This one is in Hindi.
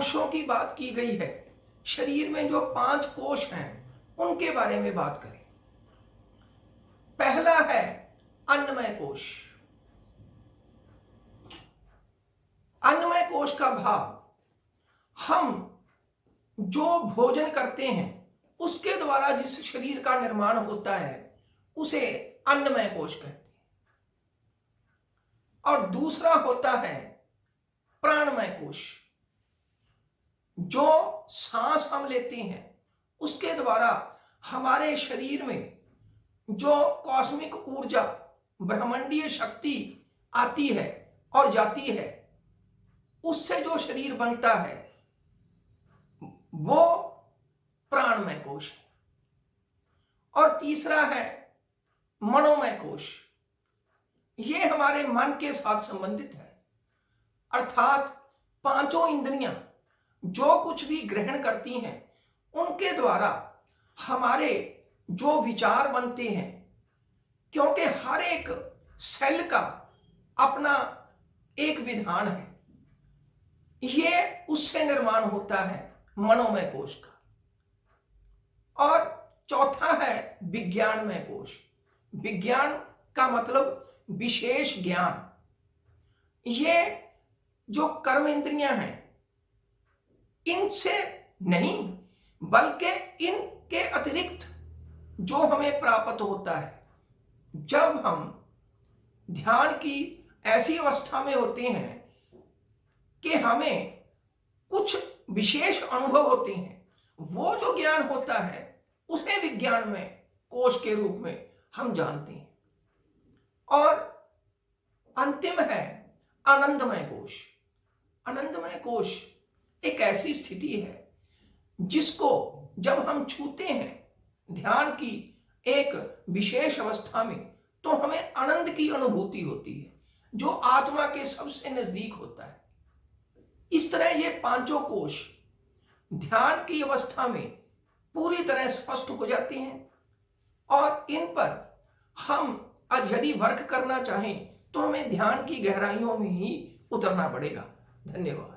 कोशों की बात की गई है, शरीर में जो 5 कोश हैं उनके बारे में बात करें। पहला है अन्नमय कोश। अन्नमय कोश का भाव हम जो भोजन करते हैं उसके द्वारा जिस शरीर का निर्माण होता है उसे अन्नमय कोश कहते हैं। और दूसरा होता है प्राणमय कोश। जो सांस हम लेते हैं उसके द्वारा हमारे शरीर में जो कॉस्मिक ऊर्जा, ब्रह्मांडीय शक्ति आती है और जाती है, उससे जो शरीर बनता है वो प्राणमय कोश है। और तीसरा है मनोमय कोश। ये हमारे मन के साथ संबंधित है, अर्थात 5 इंद्रियां जो कुछ भी ग्रहण करती हैं उनके द्वारा हमारे जो विचार बनते हैं, क्योंकि हर एक सेल का अपना एक विधान है, ये उससे निर्माण होता है मनोमय कोश का। और चौथा है विज्ञानमय कोश। विज्ञान का मतलब विशेष ज्ञान। ये जो कर्म इंद्रियां हैं इनसे नहीं बल्कि इनके अतिरिक्त जो हमें प्राप्त होता है जब हम ध्यान की ऐसी अवस्था में होते हैं कि हमें कुछ विशेष अनुभव होते हैं, वो जो ज्ञान होता है उसे विज्ञान में कोश के रूप में हम जानते हैं। और अंतिम है आनंदमय कोश। आनंदमय कोश एक ऐसी स्थिति है जिसको जब हम छूते हैं ध्यान की एक विशेष अवस्था में तो हमें आनंद की अनुभूति होती है जो आत्मा के सबसे नजदीक होता है। इस तरह ये 5 कोश ध्यान की अवस्था में पूरी तरह स्पष्ट हो जाते हैं और इन पर हम यदि वर्क करना चाहें तो हमें ध्यान की गहराइयों में ही उतरना पड़ेगा। धन्यवाद।